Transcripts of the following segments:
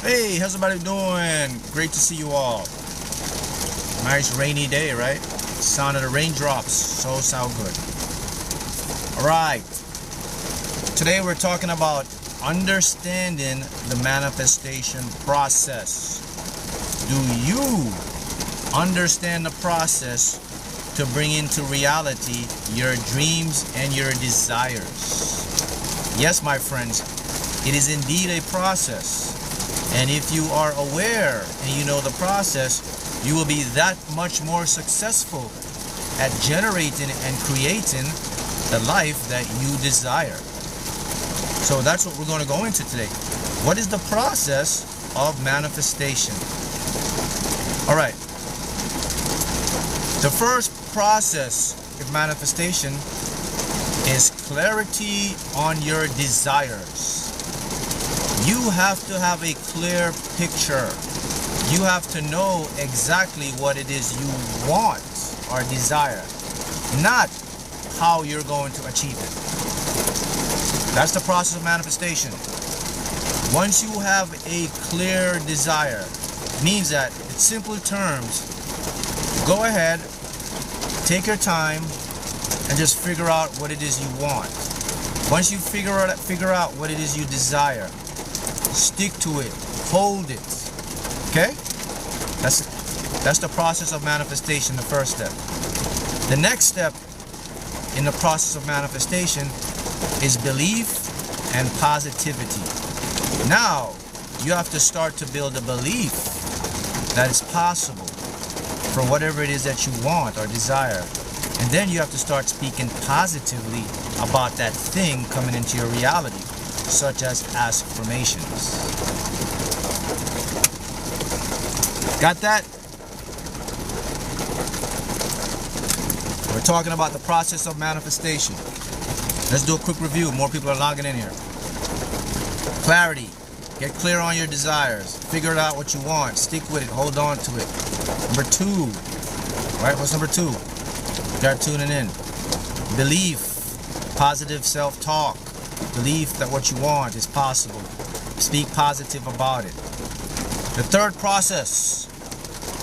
Hey, how's everybody doing? Great to see you all. Nice rainy day, right? Sound of the raindrops. So sound good. Alright. Today we're talking about understanding the manifestation process. Do you understand the process to bring into reality your dreams and your desires? Yes, my friends, it is indeed a process. And if you are aware and you know the process, you will be that much more successful at generating and creating the life that you desire. So that's what we're going to go into today. What is the process of manifestation? All right. The first process of manifestation is clarity on your desires. You have to have a clear picture. You have to know exactly what it is you want or desire, not how you're going to achieve it. That's the process of manifestation. Once you have a clear desire, it means that, in simple terms, go ahead, take your time, and just figure out what it is you want. Once you figure out what it is you desire, stick to it, hold it. Okay? That's the process of manifestation, the first step. The next step in the process of manifestation is belief and positivity. Now, you have to start to build a belief that it's possible for whatever it is that you want or desire. And then you have to start speaking positively about that thing coming into your reality, such as affirmations. Got that? We're talking about the process of manifestation. Let's do a quick review. More people are logging in here. Clarity. Get clear on your desires. Figure out what you want. Stick with it. Hold on to it. Number 2. Right? What's number 2? Start tuning in. Belief. Positive self-talk. Belief that what you want is possible. Speak positive about it. The third process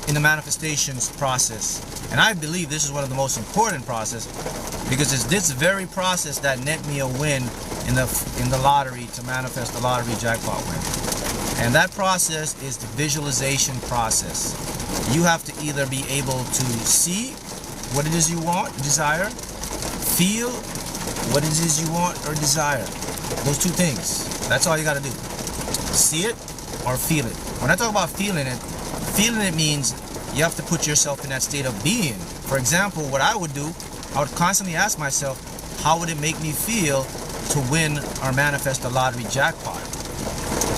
in the manifestations process, and I believe this is one of the most important process, because it's this very process that net me a win in the lottery to manifest the lottery jackpot win. And that process is the visualization process. You have to either be able to see what it is you want, desire, feel what it is you want or desire. Those two things. That's all you got to do. See it or feel it. When I talk about feeling it means you have to put yourself in that state of being. For example, what I would do, I would constantly ask myself, how would it make me feel to win or manifest the lottery jackpot?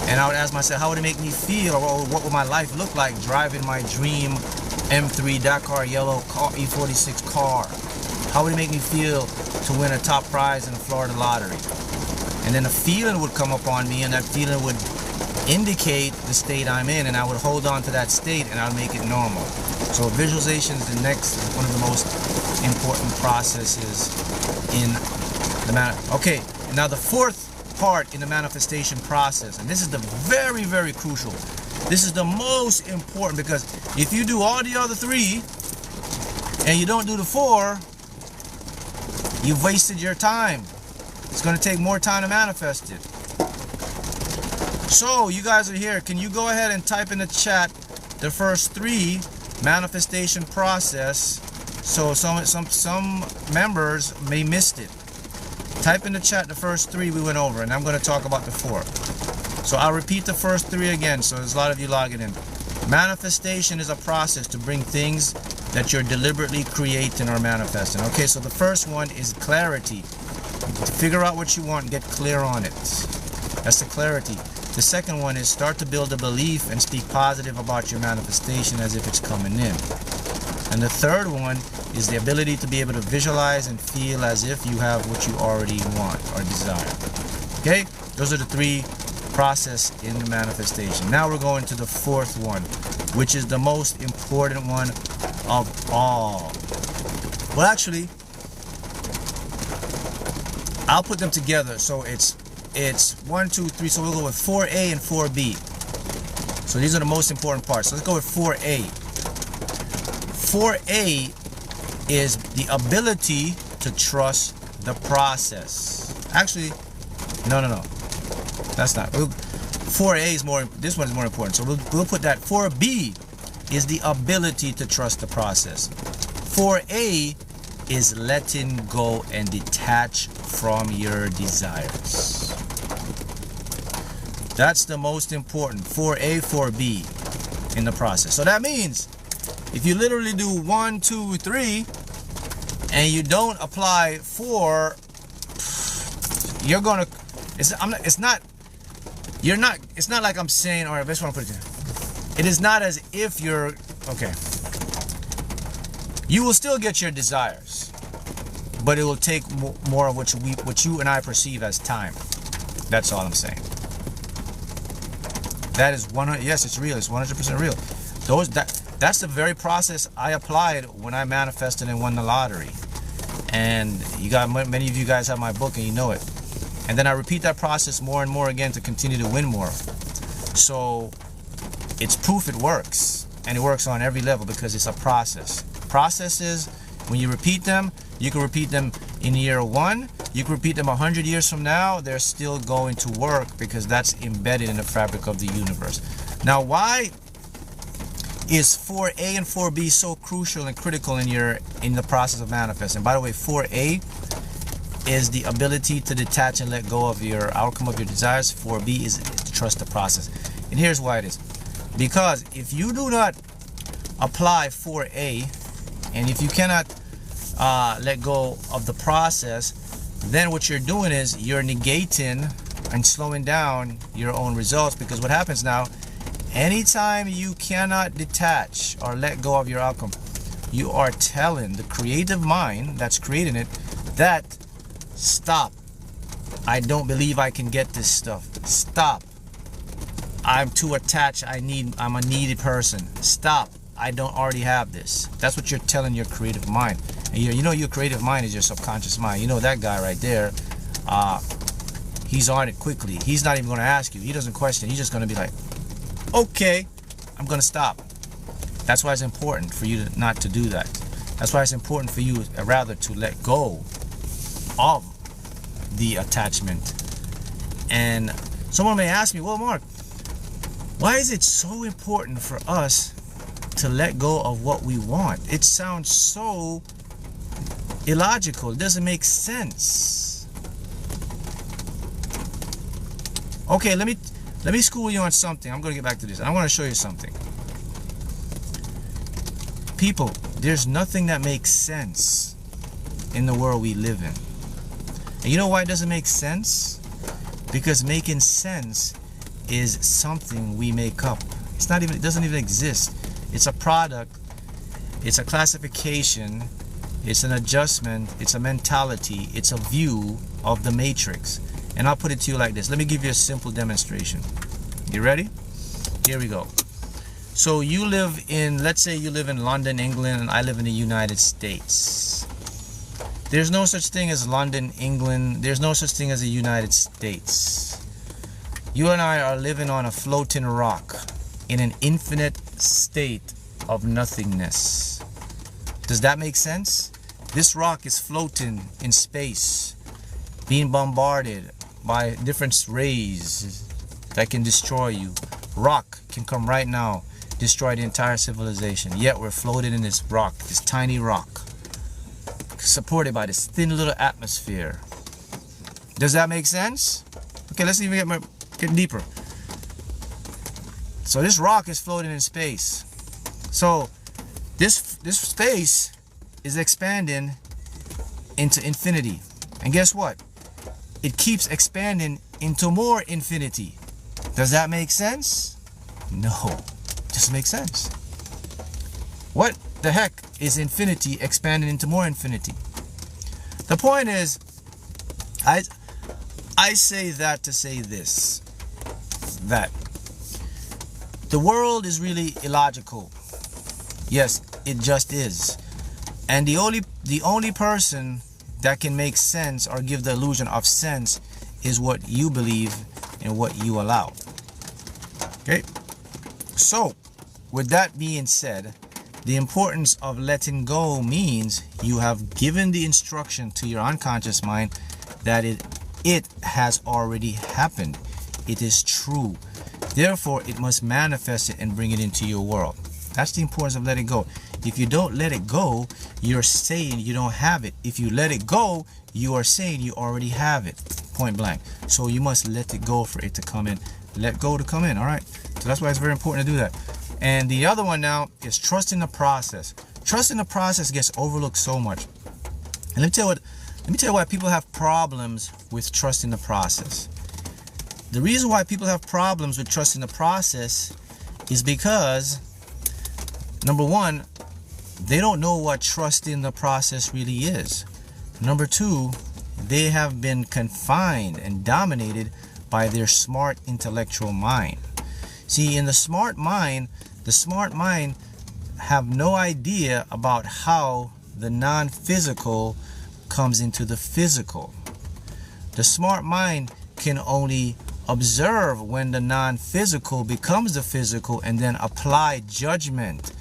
And I would ask myself, how would it make me feel, or what would my life look like driving my dream M3 Dakar yellow car, E46 car? How would it make me feel to win a top prize in the Florida lottery? And then a feeling would come upon me, and that feeling would indicate the state I'm in, and I would hold on to that state and I'll make it normal. So visualization is the next, one of the most important processes in the Okay, now the fourth part in the manifestation process, and this is the very, very crucial. This is the most important, because if you do all the other 3 and you don't do the 4, you've wasted your time. It's going to take more time to manifest it. So you guys are here. Can you go ahead and type in the chat the first 3 manifestation process? So some members may missed it. Type in the chat the first 3 we went over, and I'm going to talk about the 4th. So I'll repeat the first 3 again, so there's a lot of you logging in. Manifestation is a process to bring things that you're deliberately creating or manifesting. Okay, so the first one is clarity. Figure out what you want and get clear on it. That's the clarity. The second one is start to build a belief and speak positive about your manifestation as if it's coming in. And the third one is the ability to be able to visualize and feel as if you have what you already want or desire. Okay, those are the 3 process in the manifestation. Now we're going to the 4th one, which is the most important one of all. Well, actually, I'll put them together. So it's 1, 2, 3. So we'll go with 4A and 4B. So these are the most important parts. So let's go with 4A. 4A is the ability to trust the process. Actually, no. That's not. 4A is more, this one is more important. So we'll put that. 4B is the ability to trust the process. 4A is letting go and detach from your desires. That's the most important. 4A, 4B in the process. So that means if you literally do 1, 2, 3 and you don't apply 4, you're gonna, it's not like I'm saying, all right, let's want to put it there. It is not as if you're, okay, you will still get your desires, but it will take more of what you and I perceive as time. That's all I'm saying. That is 100. Yes, it's real. It's 100% real. That's the very process I applied when I manifested and won the lottery. And you got, many of you guys have my book and you know it. And then I repeat that process more and more again to continue to win more. So it's proof it works, and it works on every level because it's a process. Processes, when you repeat them, you can repeat them in year 1, you can repeat them 100 years from now, they're still going to work because that's embedded in the fabric of the universe. Now, why is 4A and 4B so crucial and critical in the process of manifesting? By the way, 4A is the ability to detach and let go of your outcome of your desires. 4B is to trust the process. And here's why it is. Because if you do not apply 4A, and if you cannot let go of the process, then what you're doing is you're negating and slowing down your own results. Because what happens now, anytime you cannot detach or let go of your outcome, you are telling the creative mind that's creating it that, stop, I don't believe I can get this stuff. Stop, I'm too attached, I'm a needy person. Stop, I don't already have this. That's what you're telling your creative mind. And you know your creative mind is your subconscious mind. You know that guy right there, he's on it quickly. He's not even going to ask you. He doesn't question. He's just going to be like, okay, I'm going to stop. That's why it's important for you not to do that. That's why it's important for you rather to let go of the attachment. And someone may ask me, well, Mark, why is it so important for us to let go of what we want? It sounds so illogical. It doesn't make sense. Okay, let me school you on something. I'm going to get back to this. I want to show you something. People, there's nothing that makes sense in the world we live in. And you know why it doesn't make sense? Because making sense is something we make up. It's not even, it doesn't even exist. It's a product, it's a classification, it's an adjustment, it's a mentality, it's a view of the matrix. And I'll put it to you like this. Let me give you a simple demonstration. You ready? Here we go. So you live in, let's say you live in London, England, and I live in the United States. There's no such thing as London, England. There's no such thing as the United States. You and I are living on a floating rock in an infinite state of nothingness. Does that make sense? This rock is floating in space, being bombarded by different rays that can destroy you. Rock can come right now, destroy the entire civilization. Yet we're floating in this rock, this tiny rock, supported by this thin little atmosphere. Does that make sense? Okay, let's even get deeper. So this rock is floating in space. So this space is expanding into infinity. And guess what? It keeps expanding into more infinity. Does that make sense? No, it doesn't make sense. What the heck is infinity expanding into more infinity? The point is, I say that to say this, that the world is really illogical. Yes, it just is. And the only person that can make sense or give the illusion of sense is what you believe and what you allow. Okay? So, with that being said, the importance of letting go means you have given the instruction to your unconscious mind that it has already happened. It is true. Therefore, it must manifest it and bring it into your world. That's the importance of letting go. If you don't let it go, you're saying you don't have it. If you let it go, you are saying you already have it. Point blank. So you must let it go for it to come in. Let go to come in. All right. So that's why it's very important to do that. And the other one now is trust in the process. Trust in the process gets overlooked so much. And let me tell you why people have problems with trusting the process. The reason why people have problems with trusting the process is because, number one, they don't know what trusting the process really is. Number two, they have been confined and dominated by their smart intellectual mind. See, in the smart mind have no idea about how the non-physical comes into the physical. The smart mind can only observe when the non-physical becomes the physical and then apply judgment,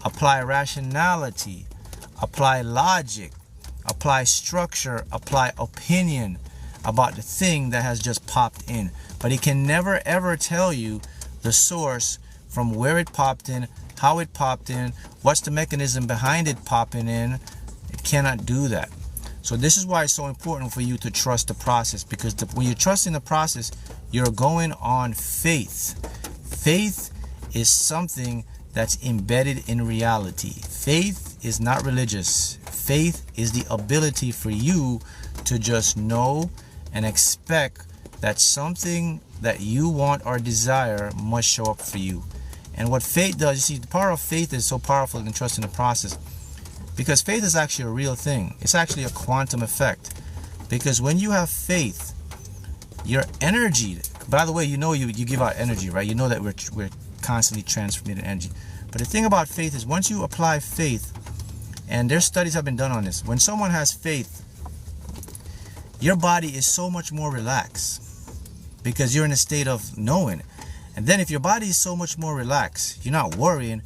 apply rationality, apply logic, apply structure, apply opinion about the thing that has just popped in. But it can never ever tell you the source from where it popped in, how it popped in, what's the mechanism behind it popping in. It cannot do that. So this is why it's so important for you to trust the process, because when you trust in the process, you're going on faith. Faith is something that's embedded in reality. Faith is not religious. Faith is the ability for you to just know and expect that something that you want or desire must show up for you. And what faith does, you see, the power of faith is so powerful in trusting the process, because faith is actually a real thing. It's actually a quantum effect, because when you have faith, your energy, by the way, you know, you give out energy, right? You know that we're constantly transmitting energy. But the thing about faith is, once you apply faith, and there's studies have been done on this, when someone has faith, your body is so much more relaxed because you're in a state of knowing. And then if your body is so much more relaxed, you're not worrying,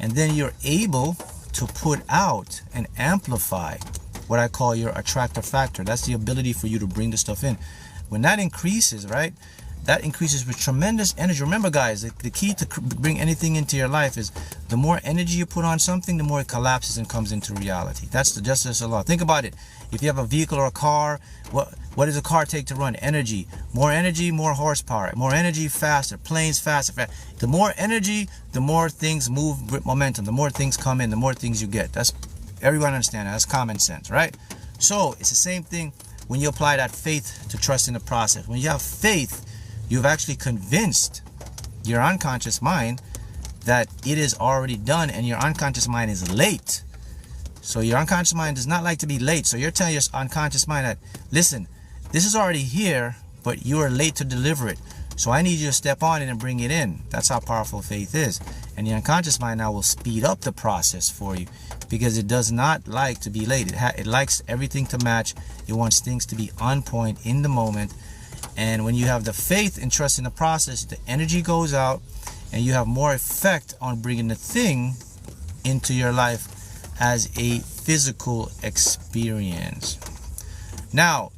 and then you're able to put out and amplify what I call your attractor factor. That's the ability for you to bring the stuff in. When that increases, right, that increases with tremendous energy. Remember, guys, the key to bring anything into your life is the more energy you put on something, the more it collapses and comes into reality. That's the justice of law. Think about it. If you have a vehicle or a car, what does a car take to run? Energy. More energy, more horsepower. More energy, faster. Planes, faster. The more energy, the more things move with momentum. The more things come in, the more things you get. That's, everyone understand that. That's common sense, right? So it's the same thing when you apply that faith to trust in the process. When you have faith, you've actually convinced your unconscious mind that it is already done, and your unconscious mind is late. So your unconscious mind does not like to be late. So you're telling your unconscious mind that, listen, this is already here, but you are late to deliver it. So I need you to step on it and bring it in. That's how powerful faith is. And the unconscious mind now will speed up the process for you, because it does not like to be late. It likes everything to match. It wants things to be on point in the moment. And when you have the faith and trust in the process, the energy goes out and you have more effect on bringing the thing into your life as a physical experience. Now,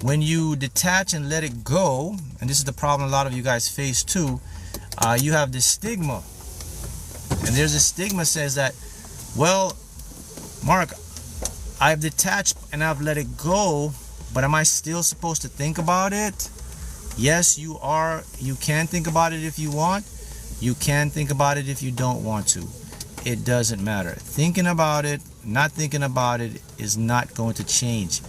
when you detach and let it go, and this is the problem a lot of you guys face too, you have this stigma. And there's a stigma says that, well, Mark, I've detached and I've let it go, but am I still supposed to think about it? Yes, you are. You can think about it if you want. You can think about it if you don't want to. It doesn't matter. Thinking about it, not thinking about it is not going to change.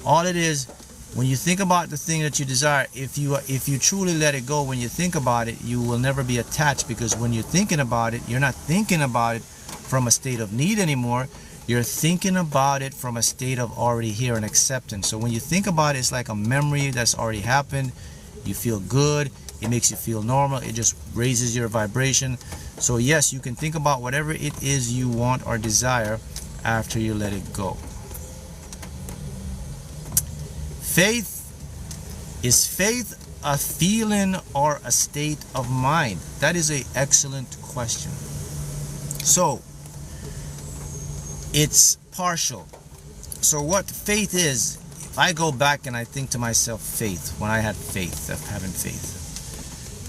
All it is, when you think about the thing that you desire, if you truly let it go, when you think about it, you will never be attached, because when you're thinking about it, you're not thinking about it from a state of need anymore. You're thinking about it from a state of already here and acceptance. So when you think about it, it's like a memory that's already happened. You feel good. It makes you feel normal. It just raises your vibration. So yes, you can think about whatever it is you want or desire after you let it go. Faith is faith a feeling or a state of mind? That is an excellent question. So it's partial. So what faith is, if I go back and I think to myself, faith, when I had faith, of having faith.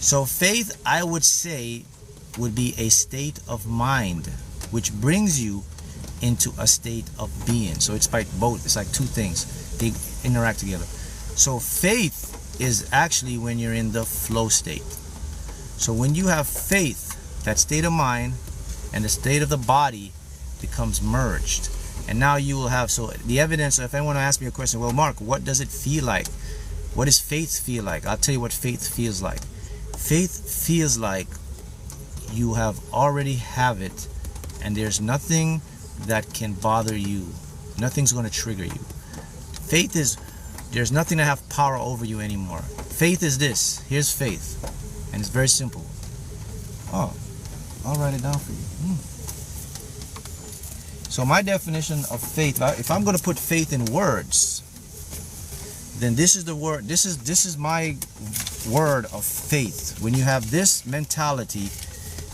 So faith, I would say, would be a state of mind which brings you into a state of being. So it's like both. It's like two things. They interact together. So faith is actually when you're in the flow state. So when you have faith, that state of mind and the state of the body becomes merged. And now you will have, so the evidence, if anyone asks me a question, well, Mark, what does it feel like? What does faith feel like? I'll tell you what faith feels like. Faith feels like you have already have it, and there's nothing that can bother you. Nothing's going to trigger you. Faith is, there's nothing to have power over you anymore. Faith is this. Here's faith. And it's very simple. Oh, I'll write it down for you. So my definition of faith, if I'm going to put faith in words, then this is the word, this is my word of faith. When you have this mentality,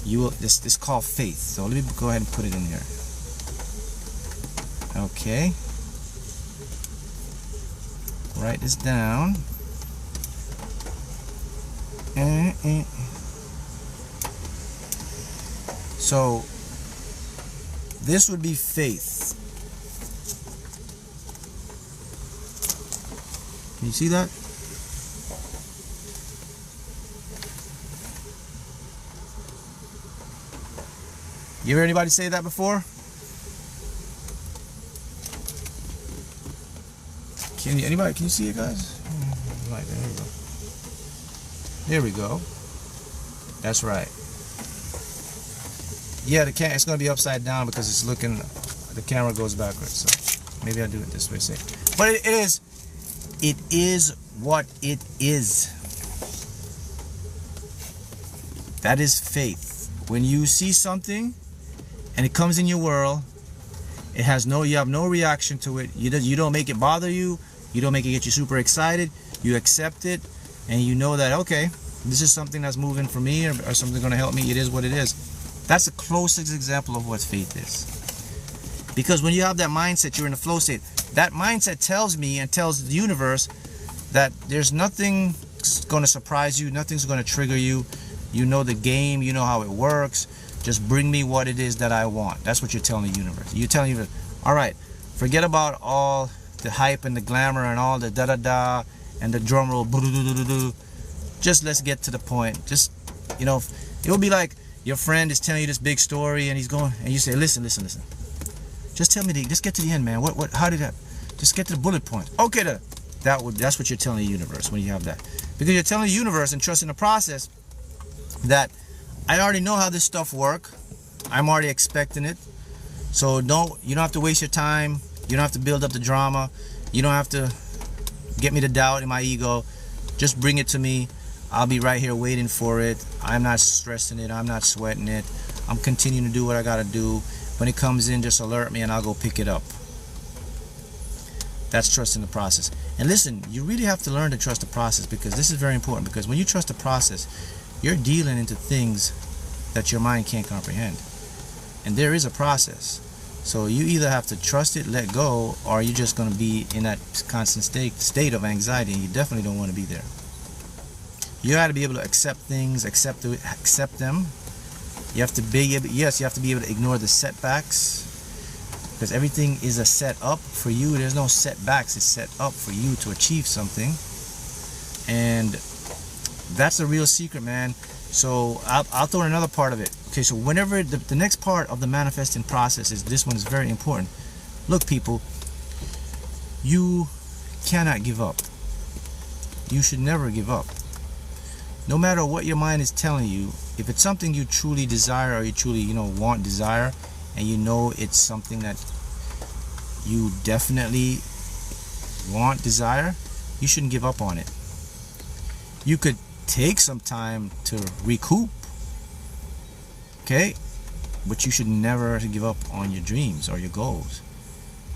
you will, this is called faith. So let me go ahead and put it in here. Okay. Write this down. So this would be faith. Can you see that? You hear anybody say that before? Can you see it, guys? Right, there we go. There we go. That's right. Yeah, it's going to be upside down because it's looking, the camera goes backwards. So maybe I'll do it this way. But it is what it is. That is faith. When you see something and it comes in your world, you have no reaction to it. You don't make it bother you. You don't make it get you super excited. You accept it, and you know that, okay, this is something that's moving for me or something going to help me. It is what it is. That's the closest example of what faith is. Because when you have that mindset, you're in the flow state. That mindset tells me and tells the universe that there's nothing going to surprise you. Nothing's going to trigger you. You know the game. You know how it works. Just bring me what it is that I want. That's what you're telling the universe. You're telling the universe, all right, forget about all the hype and the glamour and all the da-da-da and the drum roll. Just let's get to the point. Just, you know, it will be like your friend is telling you this big story and he's going, and you say, listen. Just tell me, just get to the end, man. How did that? Just get to the bullet point. Okay, that's what you're telling the universe when you have that. Because you're telling the universe and trusting the process that I already know how this stuff works. I'm already expecting it. So you don't have to waste your time. You don't have to build up the drama. You don't have to get me to doubt in my ego. Just bring it to me. I'll be right here waiting for it. I'm not stressing it. I'm not sweating it. I'm continuing to do what I got to do. When it comes in, just alert me and I'll go pick it up. That's trusting the process. And listen, you really have to learn to trust the process, because this is very important. Because when you trust the process, you're dealing into things that your mind can't comprehend. And there is a process. So you either have to trust it, let go, or you're just going to be in that constant state of anxiety, and you definitely don't want to be there. You got to be able to accept things, accept them. You have to be able, yes, you have to be able to ignore the setbacks, because everything is a set up for you. There's no setbacks. It's set up for you to achieve something, and that's the real secret, man. So I'll throw in another part of it. Okay, so whenever the next part of the manifesting process is, this one is very important. Look, people, you cannot give up. You should never give up. No matter what your mind is telling you, if it's something you truly desire, or you truly, desire, and you know it's something that you definitely desire, you shouldn't give up on it. You could take some time to recoup, okay, but you should never give up on your dreams or your goals,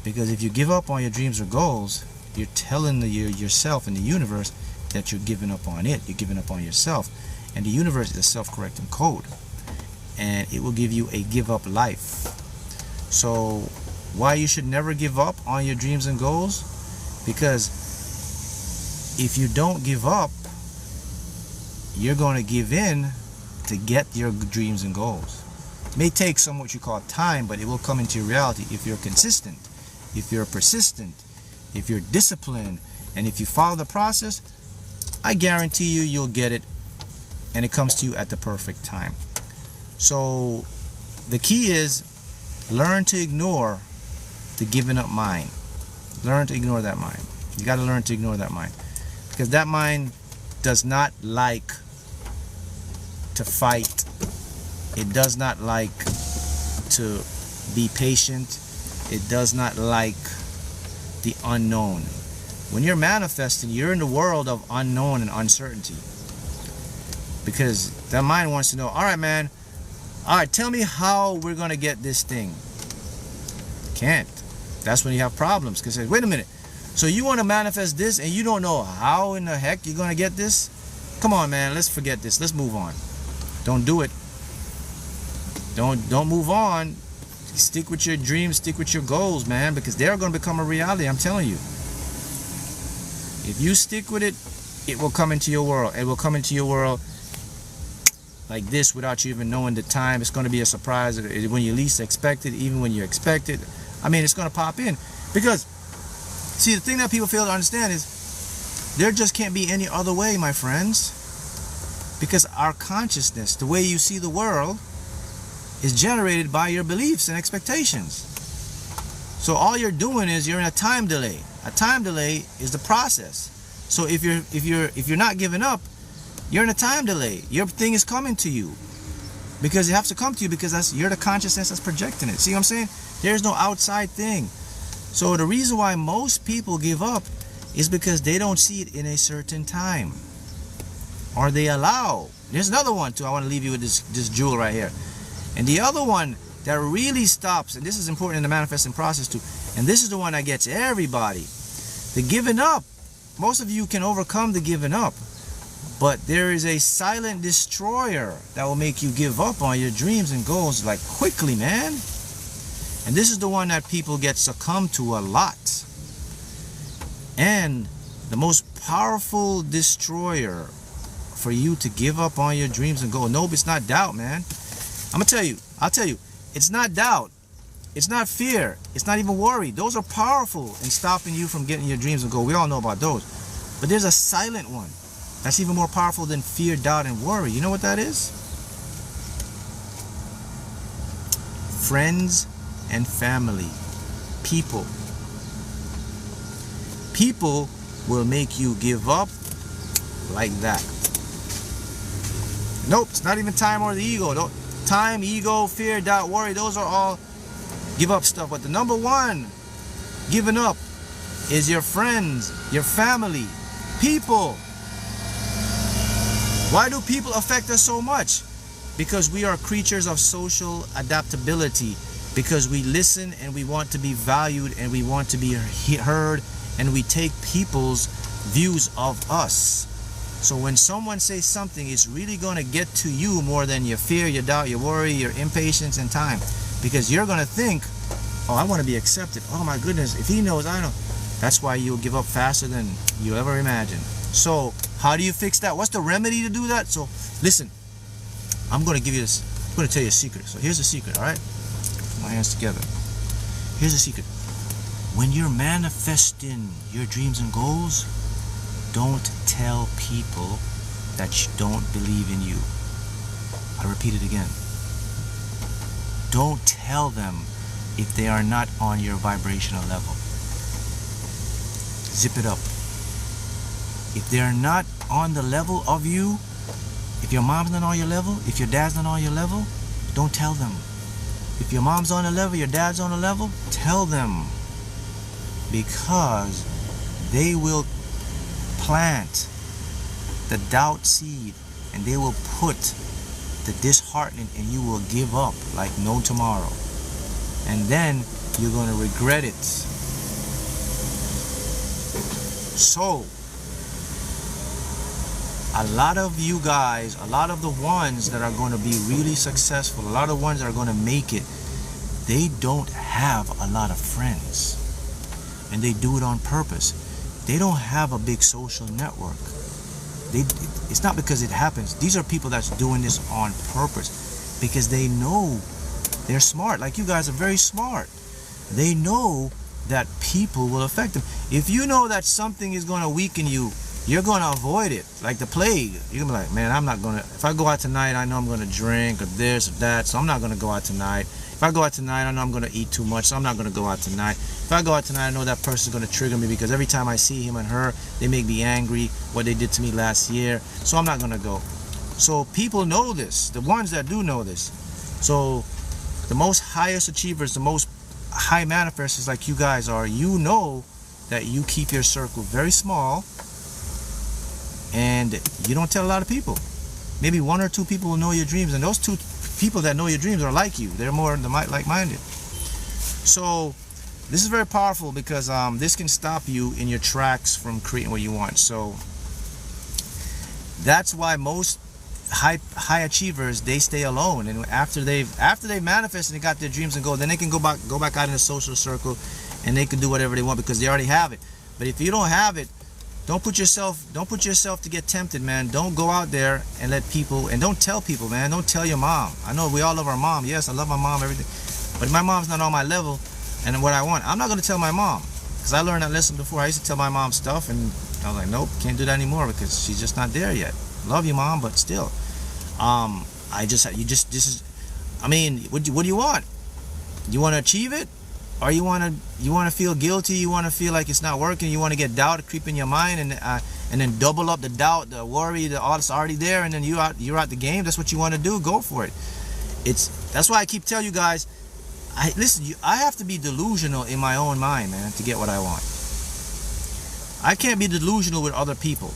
because if you give up on your dreams or goals, you're telling yourself and the universe that you're giving up on it. You're giving up on yourself. And the universe is a self-correcting code. And it will give you a give up life. So why you should never give up on your dreams and goals? Because if you don't give up, you're going to give in to get your dreams and goals. It may take some what you call time, but it will come into your reality if you're consistent, if you're persistent, if you're disciplined, and if you follow the process. I guarantee you, you'll get it, and it comes to you at the perfect time. So the key is learn to ignore the giving up mind. Learn to ignore that mind. You got to learn to ignore that mind, because that mind does not like to fight. It does not like to be patient. It does not like the unknown. When you're manifesting, you're in the world of unknown and uncertainty, because that mind wants to know, all right, man, all right, tell me how we're going to get this thing. Can't. That's when you have problems, because wait a minute, so you want to manifest this and you don't know how in the heck you're going to get this? Come on, man, let's forget this. Let's move on. Don't do it. Don't move on. Stick with your dreams, stick with your goals, man, because they're going to become a reality. I'm telling you. If you stick with it, it will come into your world. It will come into your world like this without you even knowing the time. It's going to be a surprise when you least expect it, even when you expect it. I mean, it's going to pop in. Because, see, the thing that people fail to understand is there just can't be any other way, my friends. Because our consciousness, the way you see the world, is generated by your beliefs and expectations. So all you're doing is you're in a time delay. A time delay is the process. So if you're not giving up, you're in a time delay. Your thing is coming to you, because it has to come to you, because you're the consciousness that's projecting it. See what I'm saying? There's no outside thing. So the reason why most people give up is because they don't see it in a certain time, or they allow. There's another one too. I want to leave you with this jewel right here. And the other one that really stops, and this is important in the manifesting process too, and this is the one that gets everybody, the giving up. Most of you can overcome the giving up, but there is a silent destroyer that will make you give up on your dreams and goals like quickly, man. And this is the one that people get succumbed to a lot. And the most powerful destroyer for you to give up on your dreams and goals, nope, it's not doubt, man. I'll tell you, it's not doubt, it's not fear, it's not even worry. Those are powerful in stopping you from getting your dreams and goals. We all know about those. But there's a silent one that's even more powerful than fear, doubt, and worry. You know what that is? Friends and family. People. People will make you give up like that. Nope, it's not even time or the ego. Time, ego, fear, doubt, worry, those are all give up stuff. But the number one giving up is your friends, your family, people. Why do people affect us so much? Because we are creatures of social adaptability. Because we listen and we want to be valued and we want to be heard, and we take people's views of us. So when someone says something, it's really going to get to you more than your fear, your doubt, your worry, your impatience, and time. Because you're going to think, oh, I want to be accepted. Oh my goodness, if he knows, I know. That's why you'll give up faster than you ever imagined. So how do you fix that? What's the remedy to do that? So listen, I'm going to give you this. I'm going to tell you a secret. So here's the secret, all right? Put my hands together. Here's the secret. When you're manifesting your dreams and goals, don't tell people that you don't believe in you. I repeat it again. Don't tell them if they are not on your vibrational level. Zip it up. If they are not on the level of you, if your mom's not on your level, if your dad's not on your level, don't tell them. If your mom's on a level, your dad's on a level, tell them. Because they will plant the doubt seed, and they will put the disheartening, and you will give up like no tomorrow. And then you're going to regret it. So a lot of you guys, a lot of the ones that are going to be really successful, a lot of the ones that are going to make it, they don't have a lot of friends, and they do it on purpose. They don't have a big social network. It's not because it happens. These are people that's doing this on purpose because they know they're smart. Like you guys are very smart. They know that people will affect them. If you know that something is going to weaken you, you're going to avoid it like the plague. You're going to be like, man, I'm not going to, if I go out tonight, I know I'm going to drink or this or that, so I'm not going to go out tonight. If I go out tonight, I know I'm going to eat too much, so I'm not going to go out tonight. If I go out tonight, I know that person's going to trigger me because every time I see him and her, they make me angry, what they did to me last year, so I'm not going to go. So people know this, the ones that do know this. So the most highest achievers, the most high manifestors like you guys are, you know that you keep your circle very small and you don't tell a lot of people. Maybe 1 or 2 people will know your dreams, and those 2 people that know your dreams are like you. They're more like-minded. So this is very powerful because this can stop you in your tracks from creating what you want. So that's why most high achievers, they stay alone, and after they manifest and they got their dreams and goals, then they can go back out in the social circle and they can do whatever they want because they already have it. But if you don't have it, don't put yourself to get tempted, man. Don't go out there and let people, and don't tell people, man. Don't tell your mom. I know we all love our mom. Yes, I love my mom, everything, but my mom's not on my level and what I want. I'm not going to tell my mom because I learned that lesson before. I used to tell my mom stuff and I was like, nope, can't do that anymore because she's just not there yet. Love you, mom, but still, this is, I mean, what do you want? You want to achieve it, or you want to feel guilty? You want to feel like it's not working? You want to get doubt creep in your mind, and then double up the doubt, the worry, all that's already there, and then you're out the game. That's what you want to do. Go for it. That's why I keep telling you guys. Listen, I have to be delusional in my own mind, man, to get what I want. I can't be delusional with other people.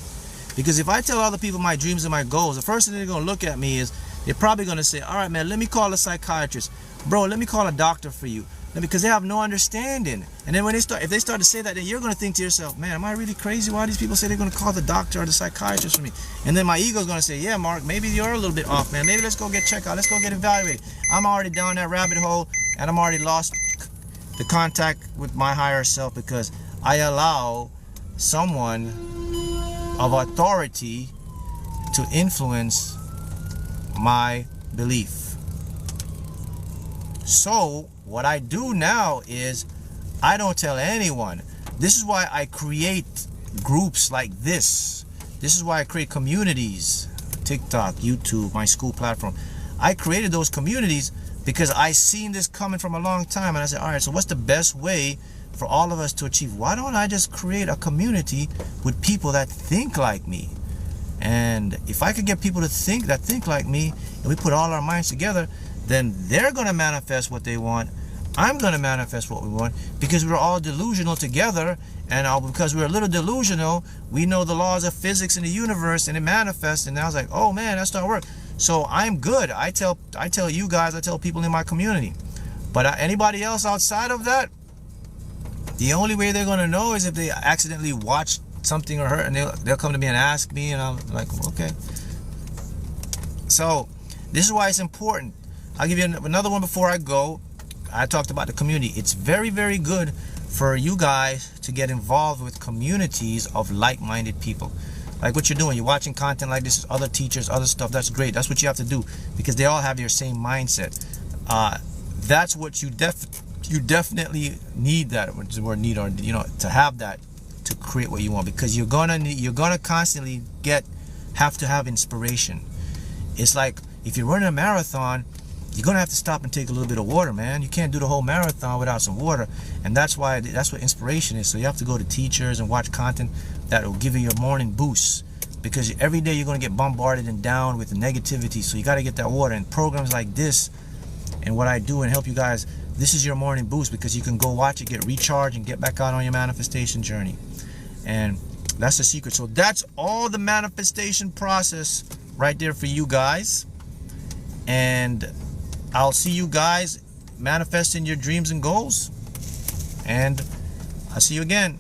Because if I tell other people my dreams and my goals, the first thing they're going to look at me is, they're probably going to say, all right, man, let me call a psychiatrist. Bro, let me call a doctor for you. Because they have no understanding. And then when if they start to say that, then you're going to think to yourself, man, am I really crazy? Why these people say they're going to call the doctor or the psychiatrist for me? And then my ego is going to say, yeah, Mark, maybe you're a little bit off, man. Maybe let's go get checked out. Let's go get evaluated. I'm already down that rabbit hole, and I'm already lost the contact with my higher self because I allow someone of authority to influence my belief. So what I do now is I don't tell anyone. This is why I create groups like this. This is why I create communities, TikTok, YouTube, my school platform. I created those communities because I seen this coming from a long time, and I said, all right, so what's the best way for all of us to achieve? Why don't I just create a community with people that think like me? And if I could get people to think like me, and we put all our minds together, then they're going to manifest what they want. I'm going to manifest what we want because we're all delusional together, and because we're a little delusional, we know the laws of physics in the universe, and it manifests. And I was like, oh man, that's not work. So I'm good. I tell you guys, I tell people in my community. But anybody else outside of that, the only way they're going to know is if they accidentally watch something or heard, and they'll come to me and ask me, and I'm like, okay. So this is why it's important. I'll give you another one before I go. I talked about the community. It's very, very good for you guys to get involved with communities of like-minded people. Like what you're doing, you're watching content like this, other teachers, other stuff. That's great. That's what you have to do because they all have your same mindset. That's what you definitely need, that, which is the word need, or to have that to create what you want, because you're gonna constantly have to have inspiration. It's like if you're running a marathon, you're gonna have to stop and take a little bit of water, man. You can't do the whole marathon without some water, and that's what inspiration is. So you have to go to teachers and watch content that will give you your morning boost, because every day you're gonna get bombarded and down with the negativity. So you got to get that water, and programs like this and what I do and help you guys, this is your morning boost, because you can go watch it, get recharged, and get back out on your manifestation journey. And that's the secret. So that's all the manifestation process right there for you guys. And I'll see you guys manifesting your dreams and goals. And I'll see you again.